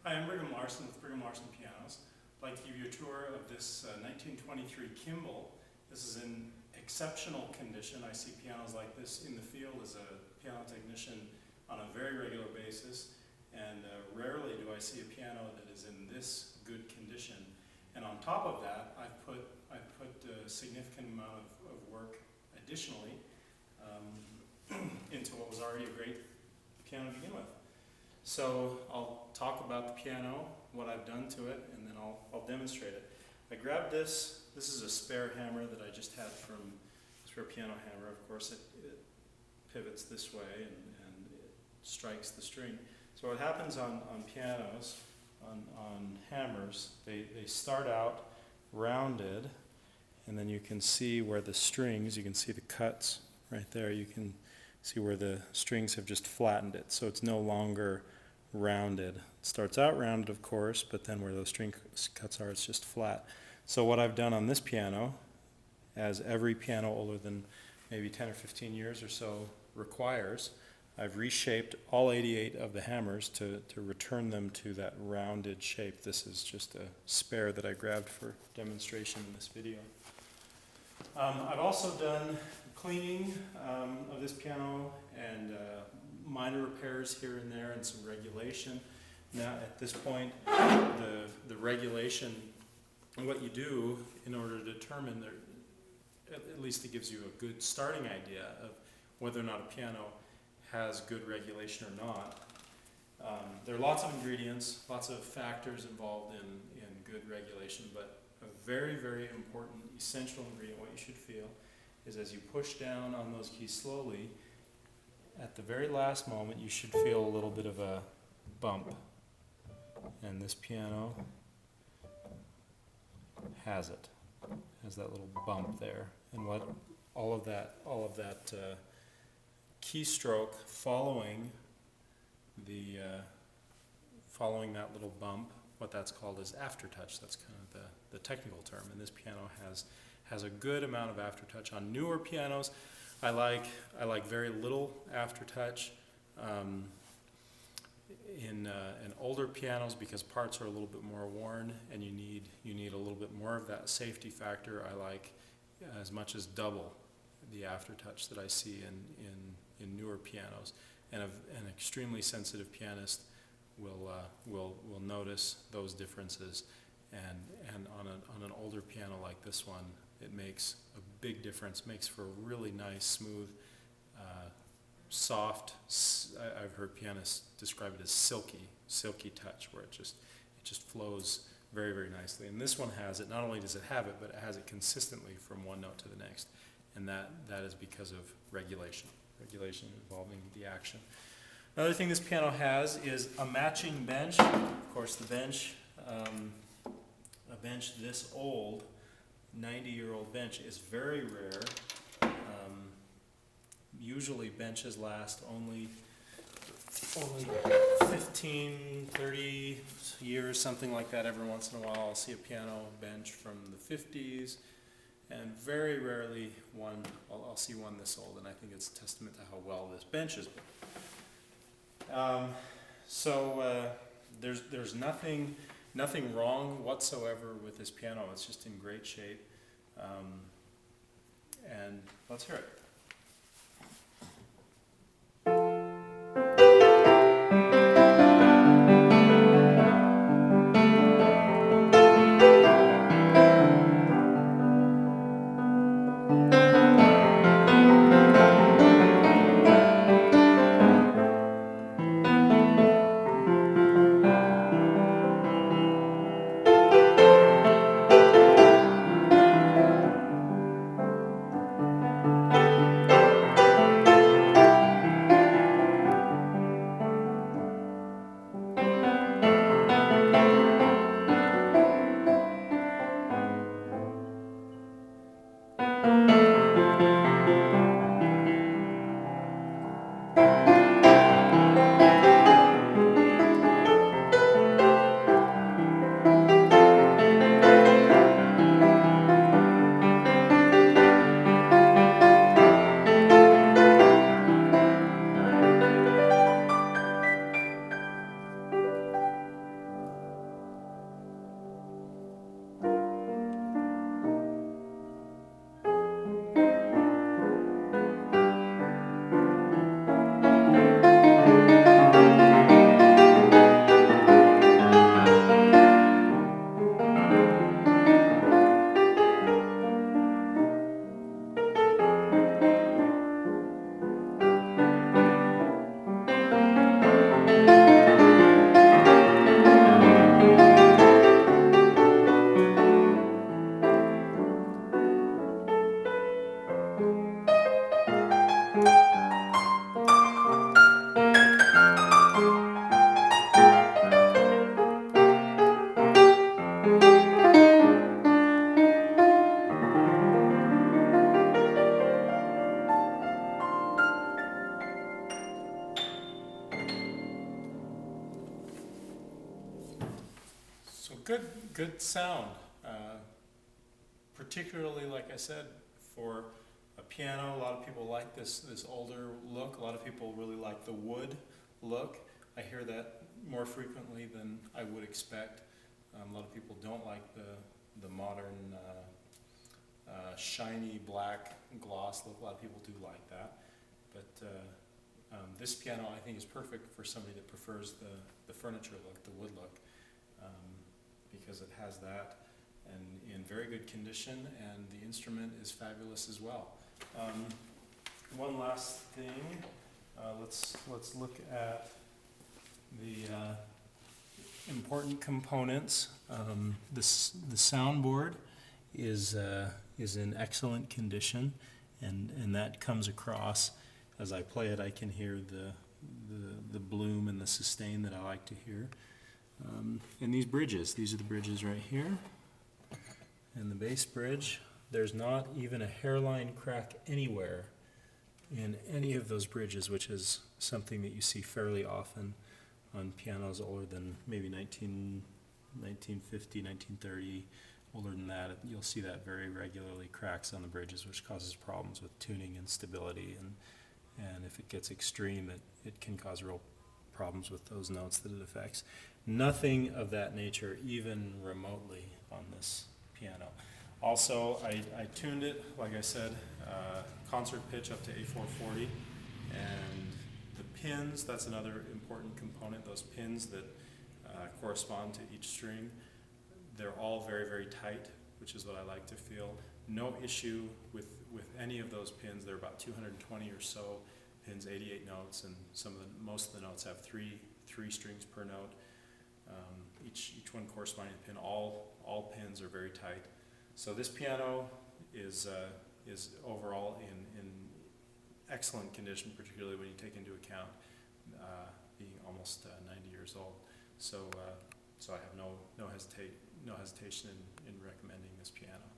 Hi, I'm Brigham Larson with Brigham Larson Pianos. I'd like to give you a tour of this 1923 Kimball. This is in exceptional condition. I see pianos like this in the field as a piano technician on a very regular basis, and rarely do I see a piano that is in this good condition. And on top of that, I've put a significant amount of work additionally into what was already a great piano to begin with. So I'll talk about the piano, what I've done to it, and then I'll demonstrate it. I grabbed this. This is a spare hammer that I just had from spare piano hammer. Of course, it pivots this way and it strikes the string. So what happens on pianos, on hammers, they start out rounded, and then you can see where the strings, you can see the cuts right there. You can see where the strings have just flattened it, so it's no longer rounded. It starts out rounded, of course, but then where those string cuts are, it's just flat. So what I've done on this piano, as every piano older than maybe 10 or 15 years or so requires, I've reshaped all 88 of the hammers to return them to that rounded shape. This is just a spare that I grabbed for demonstration in this video. I've also done cleaning of this piano and minor repairs here and there and some regulation. Now at this point, the regulation, what you do in order to determine, at least it gives you a good starting idea of whether or not a piano has good regulation or not. There are lots of ingredients, lots of factors involved in good regulation, but a very, very important, essential ingredient, what you should feel, is as you push down on those keys slowly, at the very last moment you should feel a little bit of a bump. And this piano has it. Has that little bump there. And what all of that keystroke following following that little bump, what that's called is aftertouch. That's kind of the technical term. And this piano has a good amount of aftertouch. On newer pianos, I like very little aftertouch. In older pianos, because parts are a little bit more worn and you need a little bit more of that safety factor, I like as much as double the aftertouch that I see in newer pianos. And an extremely sensitive pianist will notice those differences. And on an older piano like this one, it makes a big difference. Makes for a really nice, smooth, soft. I've heard pianists describe it as silky touch, where it just flows very, very nicely. And this one has it. Not only does it have it, but it has it consistently from one note to the next, and that is because of regulation involving the action. Another thing this piano has is a matching bench. Of course, the bench, a bench this old, 90-year-old bench, is very rare. Usually benches last only 15, 30 years, something like that. Every once in a while I'll see a piano bench from the 50s, and very rarely I'll see one this old, and I think it's a testament to how well this bench is built. There's nothing wrong whatsoever with this piano. It's just in great shape, and let's hear it. So good sound. Particularly, like I said, for a piano, a lot of people like this older look. A lot of people really like the wood look. I hear that more frequently than I would expect. A lot of people don't like the modern shiny black gloss look. A lot of people do like that, but this piano I think is perfect for somebody that prefers the furniture look, the wood look, because it has that and in very good condition, and the instrument is fabulous as well. One last thing, let's look at the important components. The soundboard is in excellent condition, and that comes across as I play it. I can hear the bloom and the sustain that I like to hear. And these are the bridges right here, and the bass bridge. There's not even a hairline crack anywhere in any of those bridges, which is something that you see fairly often on pianos older than maybe 1950, 1930, older than that. You'll see that very regularly, cracks on the bridges, which causes problems with tuning and stability, and if it gets extreme, it can cause real problems with those notes that it affects. Nothing of that nature, even remotely, on this piano. Also, I tuned it, like I said, concert pitch up to A440, and the pins, that's another important component. Those pins that correspond to each string, they're all very, very tight, which is what I like to feel. No issue with any of those pins. There are about 220 or so pins, 88 notes, and most of the notes have three strings per note. Each one corresponding to pin. All pins are very tight. So this piano is overall in excellent condition, particularly when you take into account being almost 90 years old. So I have no hesitation in recommending this piano.